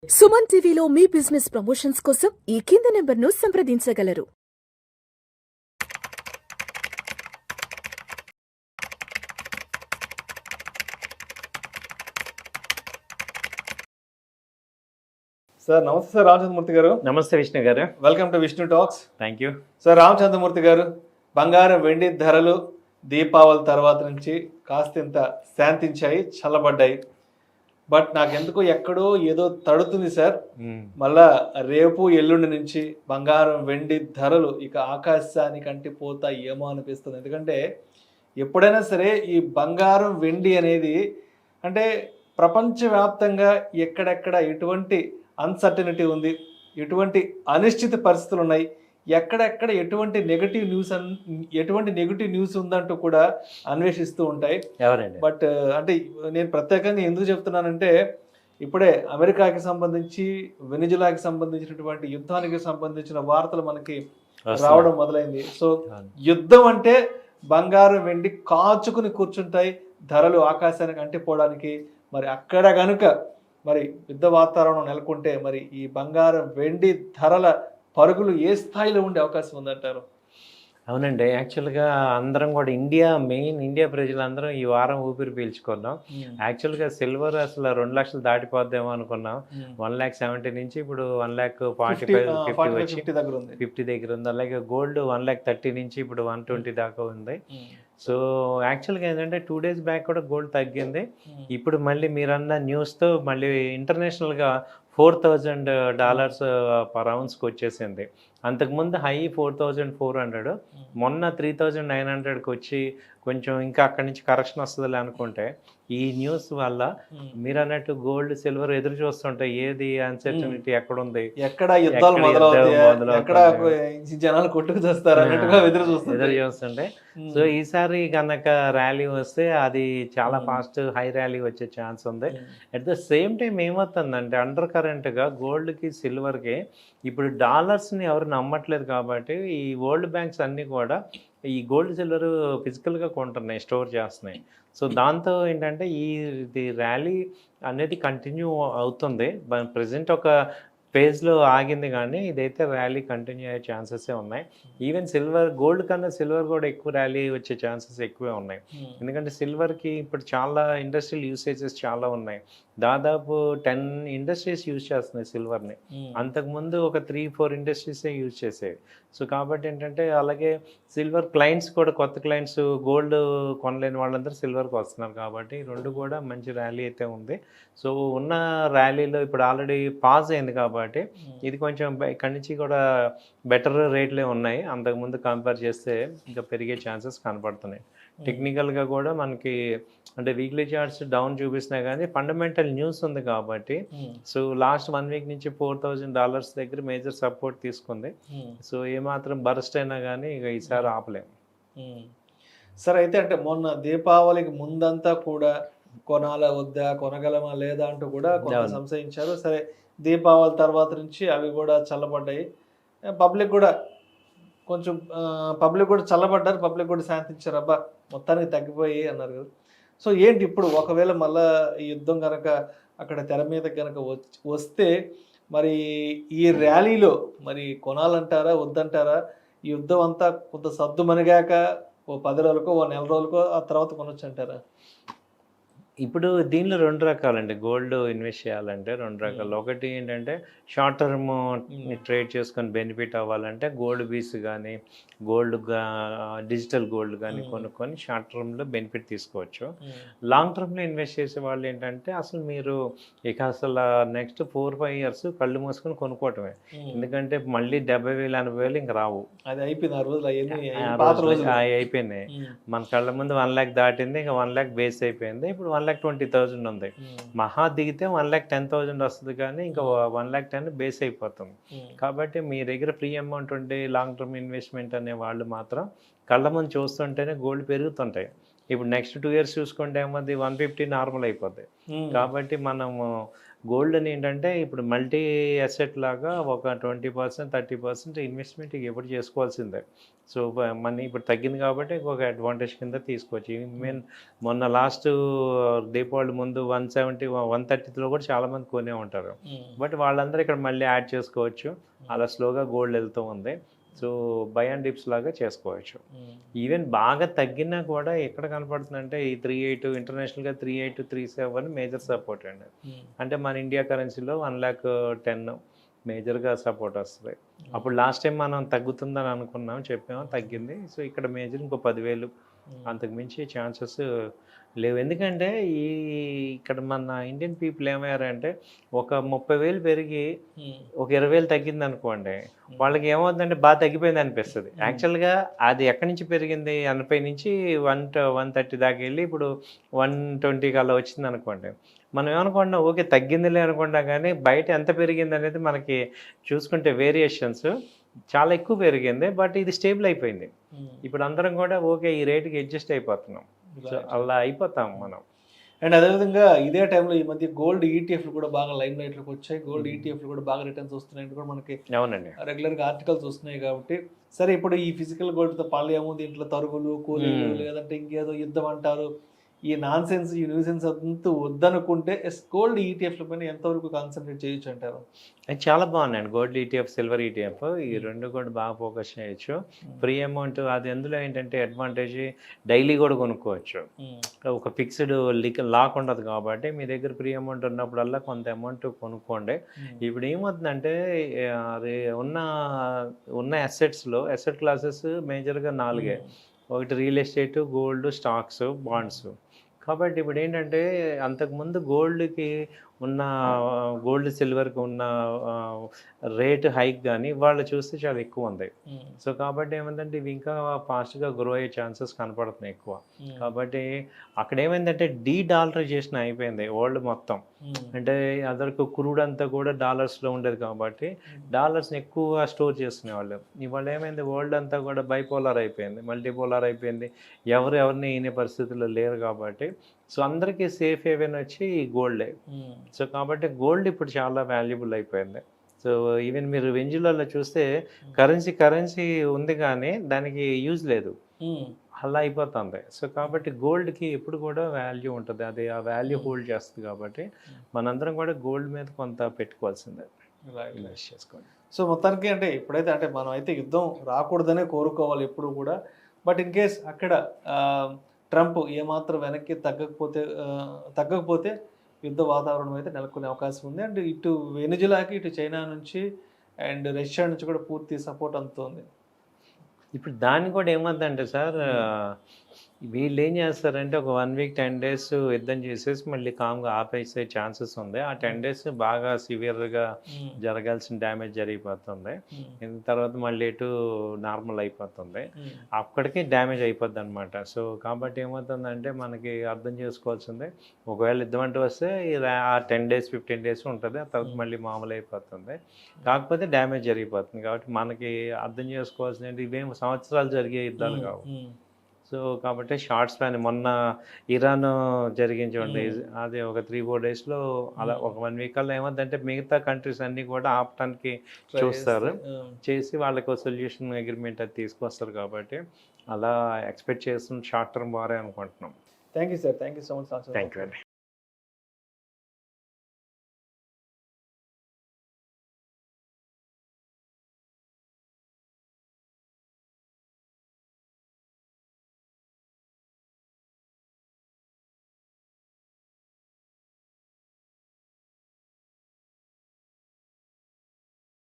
సుమన్ టీవీలో మీ business promotions కోసం ఈ కింది నెంబర్ను సంప్రదించగలరు. సార్ నమస్తే సార్ రామచంద్రమూర్తి గారు. నమస్తే విష్ణు గారు. Welcome to Vishnu talks. Thank you sir Ramachandramurthy గారు, బంగారం వెండి ధరలు దీపావళి తర్వాత నుంచి కాస్తంత శాంతించాయి, చల్లబడ్డాయి. బట్ నాకెందుకో ఎక్కడో ఏదో తడుతుంది సార్. మళ్ళా రేపు ఎల్లుండి నుంచి బంగారం వెండి ధరలు ఇక ఆకాశానికి అంటిపోతా ఏమో అనిపిస్తుంది. ఎందుకంటే ఎప్పుడైనా సరే ఈ బంగారం వెండి అనేది అంటే ప్రపంచవ్యాప్తంగా ఎక్కడెక్కడ ఎటువంటి అన్సర్టనిటీ ఉంది, ఎటువంటి అనిశ్చిత పరిస్థితులు ఉన్నాయి, ఎక్కడెక్కడ ఎటువంటి నెగిటివ్ న్యూస్ ఉందంటూ కూడా అన్వేషిస్తూ ఉంటాయి. ఎవరండి? బట్ అంటే నేను ప్రత్యేకంగా ఎందుకు చెప్తున్నానంటే ఇప్పుడే అమెరికాకి సంబంధించి వెనిజులాకి సంబంధించినటువంటి యుద్ధానికి సంబంధించిన వార్తలు మనకి రావడం మొదలైంది. సో యుద్ధం అంటే బంగారం వెండి కాచుకుని కూర్చుంటాయి, ధరలు ఆకాశానికి అంటిపోవడానికి. మరి అక్కడ కనుక మరి యుద్ధ వాతావరణం నెలకొంటే మరి ఈ బంగారం వెండి ధరల పరుగులు ఏ స్థాయిలో ఉండే అవకాశం ఉందంటారు? అవునండి, యాక్చువల్గా అందరం కూడా ఇండియా ప్రజలందరం ఈ వారం ఊపిరి పీల్చుకున్నాం. యాక్చువల్గా సిల్వర్ అసలు 2 లక్షలు దాటిపోద్దేమో అనుకున్నాం. 1,70,000 నుంచి ఇప్పుడు 1,45,50 దగ్గర ఉంది. అలాగే గోల్డ్ 1,30,000 నుంచి ఇప్పుడు 120 దాకా ఉంది. సో యాక్చువల్గా ఏంటంటే 2 days బ్యాక్ కూడా గోల్డ్ తగ్గింది. ఇప్పుడు మళ్ళీ మీరన్న న్యూస్తో మళ్ళీ ఇంటర్నేషనల్గా $4,000 పర్ ounceకి వచ్చేసింది. అంతకుముందు హై 4,400, మొన్న 3,900కి వచ్చి కొంచెం ఇంకా అక్కడి నుంచి కరెక్షన్ వస్తుందిలే అనుకుంటే ఈ న్యూస్ వల్ల మీరు అన్నట్టు గోల్డ్ సిల్వర్ ఎదురు చూస్తుంటే ఏది అన్సర్టనిటీ ఎక్కడుంది, ఎక్కడ యుద్ధాలు జనాలు కొట్టుకు చేస్తారు అన్నట్టుగా ఎదురు చూస్తుంటే. సో ఈసారి కనుక ర్యాలీ వస్తే అది చాలా ఫాస్ట్ హై ర్యాలీ వచ్చే ఛాన్స్ ఉంది. అట్ ద సేమ్ టైం ఏమవుతుందంటే అండర్ కరెంట్గా గోల్డ్కి సిల్వర్కి ఇప్పుడు డాలర్స్ని ఎవరు నమ్మట్లేదు కాబట్టి ఈ వరల్డ్ బ్యాంక్స్ అన్నీ కూడా ఈ గోల్డ్ సిల్వర్ ఫిజికల్గా కొంటున్నాయి, స్టోర్ చేస్తున్నాయి. సో దాంతో ఏంటంటే ఇది ర్యాలీ అనేది కంటిన్యూ అవుతుంది. ప్రజెంట్ ఒక ఫేజ్లో ఆగింది, కానీ ఇదైతే ర్యాలీ కంటిన్యూ అయ్యే ఛాన్సెసే ఉన్నాయి. ఈవెన్ గోల్డ్ కన్నా సిల్వర్ కూడా ఎక్కువ ర్యాలీ వచ్చే ఛాన్సెస్ ఎక్కువే ఉన్నాయి. ఎందుకంటే సిల్వర్కి ఇప్పుడు చాలా ఇండస్ట్రియల్ యూసేజెస్ చాలా ఉన్నాయి. దాదాపు 10 ఇండస్ట్రీస్ యూజ్ చేస్తున్నాయి సిల్వర్ని. అంతకుముందు ఒక 3-4 ఇండస్ట్రీసే యూజ్ చేసేవి. సో కాబట్టి ఏంటంటే అలాగే సిల్వర్ క్లయింట్స్ కూడా, కొత్త క్లయింట్స్ గోల్డ్ కొనలేని వాళ్ళందరూ సిల్వర్కి వస్తున్నారు. కాబట్టి రెండు కూడా మంచి ర్యాలీ అయితే ఉంది. సో ఉన్న ర్యాలీలో ఇప్పుడు ఆల్రెడీ పాజ్ అయింది కాబట్టి ఇది కొంచెం ఇక్కడి నుంచి కూడా బెటర్ రేట్లే ఉన్నాయి. అంతకుముందు కంపేర్ చేస్తే ఇంకా పెరిగే ఛాన్సెస్ కనపడుతున్నాయి. టెక్నికల్గా కూడా మనకి అంటే వీక్లీ చార్ట్స్ డౌన్ చూపిస్తున్నాయి, కానీ ఫండమెంటల్ న్యూస్ ఉంది కాబట్టి సో లాస్ట్ 1 week నుంచి $4,000 దగ్గర మేజర్ సపోర్ట్ తీసుకుంది. సో ఏమాత్రం బరస్ట్ అయినా కానీ ఇక ఈసారి ఆపలేము. సరే, అయితే అంటే మొన్న దీపావళికి ముందంతా కూడా కొనాలా వద్దా, కొనగలమా లేదా అంటూ కూడా కొంత సంశయించారు. సరే, దీపావళి తర్వాత నుంచి అవి కూడా చల్లబడ్డాయి. పబ్లిక్ కూడా చల్లబడ్డారు, పబ్లిక్ కూడా శాంతించారు. అబ్బా మొత్తానికి తగ్గిపోయి అన్నారు కదా. సో ఏంటి ఇప్పుడు ఒకవేళ మళ్ళా ఈ యుద్ధం కనుక అక్కడ తెర మీద కనుక వస్తే మరి ఈ ర్యాలీలో మరి కొనాలంటారా వద్దంటారా? ఈ యుద్ధం అంతా కొంత సద్దు మనిగాక ఓ 10 రోజులకో ఓ నెల రోజులకో ఆ తర్వాత కొనొచ్చు అంటారా? ఇప్పుడు దీనిలో 2 రకాలండి. గోల్డ్ ఇన్వెస్ట్ చేయాలంటే 2 రకాలు. ఒకటి ఏంటంటే షార్ట్ టర్మ్ ట్రేడ్ చేసుకొని బెనిఫిట్ అవ్వాలంటే గోల్డ్ బీస్ కానీ డిజిటల్ గోల్డ్ కానీ కొనుక్కొని షార్ట్ టర్మ్లో బెనిఫిట్ తీసుకోవచ్చు. లాంగ్ టర్మ్లో ఇన్వెస్ట్ చేసే వాళ్ళు ఏంటంటే అసలు మీరు ఇక అసలు నెక్స్ట్ 4-5 years కళ్ళు మూసుకొని కొనుక్కోవటమే. ఎందుకంటే మళ్ళీ 70,000 80,000 ఇంక రావు. అది అయిపోయింది, అయిపోయినాయి. మన కళ్ళ ముందు 1 lakh దాటింది, ఇంకా 1 lakh బేస్ అయిపోయింది. ఇప్పుడు 1,20,000 ఉంది. మహా దిగితే 1,10,000 వస్తుంది, కానీ ఇంకా 1,10,000 బేస్ అయిపోతుంది. కాబట్టి మీ దగ్గర ఫ్రీ అమౌంట్ ఉండి లాంగ్ టర్మ్ ఇన్వెస్ట్మెంట్ అనే వాళ్ళు మాత్రం కళ్ళ ముందు చూస్తుంటేనే గోల్డ్ పెరుగుతుంటాయి. ఇప్పుడు నెక్స్ట్ 2 years చూసుకుంటే ఏమది 150 నార్మల్ అయిపోద్ది. కాబట్టి మనము గోల్డ్ అని ఏంటంటే ఇప్పుడు మల్టీ అసెట్ లాగా ఒక 20% 30% ఇన్వెస్ట్మెంట్ ఎప్పుడు చేసుకోవాల్సిందే. సో మనీ ఇప్పుడు తగ్గింది కాబట్టి ఒక అడ్వాంటేజ్ కింద తీసుకోవచ్చు. ఈవెన్ మొన్న లాస్ట్ దీపావళి ముందు 170 130లో కూడా చాలామంది కొనే ఉంటారు. బట్ వాళ్ళందరూ ఇక్కడ మళ్ళీ యాడ్ చేసుకోవచ్చు. అలా స్లోగా గోల్డ్ వెళ్తూ ఉంది. సో బై అండ్ డిప్స్ లాగా చేసుకోవచ్చు. ఈవెన్ బాగా తగ్గినా కూడా ఎక్కడ కనపడుతుందంటే ఈ 38 ఇంటర్నేషనల్గా 38 37 మేజర్ సపోర్ట్ అండి. అంటే మన ఇండియా కరెన్సీలో 1,10,000 మేజర్గా సపోర్ట్ వస్తుంది. అప్పుడు లాస్ట్ టైం మనం తగ్గుతుందని అనుకున్నాం, చెప్పాము, తగ్గింది. సో ఇక్కడ మేజర్ ఇంకో 10,000 అంతకు మించి ఛాన్సెస్ లేవు. ఎందుకంటే ఇక్కడ మన ఇండియన్ పీపుల్ ఏమయ్యారంటే ఒక 30,000 పెరిగి ఒక 20,000 తగ్గింది అనుకోండి, వాళ్ళకి ఏమవుతుందంటే బాగా తగ్గిపోయింది అనిపిస్తుంది. యాక్చువల్గా అది ఎక్కడి నుంచి పెరిగింది, 80 నుంచి 130 దాకా వెళ్ళి ఇప్పుడు 120 అలా వచ్చింది అనుకోండి, మనం ఏమనుకుంటున్నాం ఓకే తగ్గిందిలే అనుకుంటాం, కానీ బయట ఎంత పెరిగింది అనేది మనకి చూసుకుంటే వేరియేషన్స్ చాలా ఎక్కువ పెరిగింది. బట్ ఇది స్టేబుల్ అయిపోయింది. ఇప్పుడు అందరం కూడా ఓకే ఈ రేటుకి అడ్జస్ట్ అయిపోతున్నాం. సో అలా అయిపోతాం మనం. అండ్ అదేవిధంగా ఇదే టైంలో ఈ మధ్య గోల్డ్ ఈటీఎఫ్లు కూడా బాగా లైమ్ లైట్లోకి వచ్చాయి. గోల్డ్ ఈటీఎఫ్లు కూడా బాగా రిటర్న్స్ వస్తున్నాయి కూడా మనకి అవునండి రెగ్యులర్గా ఆర్టికల్స్ వస్తున్నాయి. కాబట్టి సరే ఇప్పుడు ఈ ఫిజికల్ గోల్డ్తో పాలేమో దీంట్లో తరుగులు కూలీలు లేదంటే ఇంకేదో యుద్ధం అంటారు, ఈ నాన్ సెన్స్ ఈ న్యూసెన్స్ అంతా వద్దనుకుంటే గోల్డ్ ఈటీఎఫ్ల పైన ఎంతవరకు కాన్సన్ట్రేట్ చేయొచ్చు అంటారు? అది చాలా బాగున్నాయండి. గోల్డ్ ఈటీఎఫ్, సిల్వర్ ఈటీఎఫ్ ఈ రెండు కూడా బాగా ఫోకస్ చేయొచ్చు. ఫ్రీ అమౌంట్ అది అందులో ఏంటంటే అడ్వాంటేజ్ డైలీ కూడా కొనుక్కోవచ్చు. ఒక ఫిక్స్డ్ లాక్ ఉండదు కాబట్టి మీ దగ్గర ఫ్రీ అమౌంట్ ఉన్నప్పుడల్లా కొంత అమౌంట్ కొనుక్కోండి. ఇప్పుడు ఏమవుతుందంటే అది ఉన్న అసెట్స్లో అసెట్ క్లాసెస్ మేజర్గా 4. ఒకటి real estate, gold, stocks, bonds. కాబట్టి ఇప్పుడు ఏంటంటే అంతకుముందు గోల్డ్కి ఉన్న గోల్డ్ సిల్వర్కి ఉన్న రేటు హైక్ కానీ వాళ్ళు చూస్తే చాలా ఎక్కువ ఉంది. సో కాబట్టి ఏమైందంటే ఇవి ఇంకా ఫాస్ట్గా గ్రో అయ్యే ఛాన్సెస్ కనపడుతున్నాయి ఎక్కువ. కాబట్టి అక్కడ ఏమైందంటే డాలరైజేషన్ అయిపోయింది వరల్డ్ మొత్తం. అంటే అదరకు క్రూడ్ అంతా కూడా డాలర్స్లో ఉండేది కాబట్టి డాలర్స్ని ఎక్కువ స్టోర్ చేసుకునేవాళ్ళు. ఇవాళ ఏమైంది వరల్డ్ అంతా కూడా బైపోలార్ అయిపోయింది, మల్టీపోలార్ అయిపోయింది. ఎవరిని ఈనే పరిస్థితుల్లో లేరు కాబట్టి సో అందరికీ సేఫ్ హేవెన్ వచ్చి గోల్డే. సో కాబట్టి గోల్డ్ ఇప్పుడు చాలా వాల్యుబుల్ అయిపోయింది. సో ఈవెన్ మీరు వెంజులలో చూస్తే కరెన్సీ ఉంది కానీ దానికి యూజ్ లేదు, అలా అయిపోతుంది. సో కాబట్టి గోల్డ్కి ఎప్పుడు కూడా వాల్యూ ఉంటుంది, అది ఆ వాల్యూ హోల్డ్ చేస్తుంది. కాబట్టి మనందరం కూడా గోల్డ్ మీద కొంత పెట్టుకోవాల్సిందే, ఇన్వెస్ట్ చేసుకోండి. సో మొత్తానికి అంటే ఇప్పుడైతే అంటే మనం అయితే యుద్ధం రాకూడదనే కోరుకోవాలి ఎప్పుడు కూడా. బట్ ఇన్ కేస్ అక్కడ ట్రంప్ ఏమాత్రం వెనక్కి తగ్గకపోతే యుద్ధ వాతావరణం అయితే నెలకొనే అవకాశం ఉంది. అండ్ ఇటు వెనుజులాకి ఇటు చైనా నుంచి అండ్ రష్యా నుంచి కూడా పూర్తి సపోర్ట్ అందుతోంది. ఇప్పుడు దాన్ని కూడా ఏమవుతుందంటే సార్ వీళ్ళు ఏం చేస్తారంటే ఒక 1 వీక్ 10 days యుద్ధం చేసేసి మళ్ళీ కామ్గా ఆపేసే ఛాన్సెస్ ఉంది. ఆ 10 days బాగా సివియర్గా జరగాల్సిన డ్యామేజ్ జరిగిపోతుంది. తర్వాత మళ్ళీ ఇటు నార్మల్ అయిపోతుంది, అక్కడికి డ్యామేజ్ అయిపోద్ది అనమాట. సో కాబట్టి ఏమవుతుందంటే మనకి అర్థం చేసుకోవాల్సిందే, ఒకవేళ యుద్ధం అంటూ వస్తే ఆ 10 days 15 days ఉంటుంది, ఆ తర్వాత మళ్ళీ మామూలు అయిపోతుంది. కాకపోతే డ్యామేజ్ జరిగిపోతుంది. కాబట్టి మనకి అర్థం చేసుకోవాల్సింది ఇవేం సంవత్సరాలు జరిగే యుద్ధాలు కావు. సో కాబట్టి షార్ట్ స్పాన్ మొన్న ఇరాన్ జరిగించండి, అది ఒక 3-4 daysలో అలా ఒక 1 week కల్లా ఏమందంటే మిగతా కంట్రీస్ అన్నీ కూడా ఆపటానికి చూస్తారు, చేసి వాళ్ళకి సొల్యూషన్ అగ్రిమెంట్ అది తీసుకొస్తారు. కాబట్టి అలా ఎక్స్పెక్ట్ చేస్తున్న షార్ట్ టర్మ్ వారే అనుకుంటున్నాం. Thank you sir, thank you so much. Thank you అండి.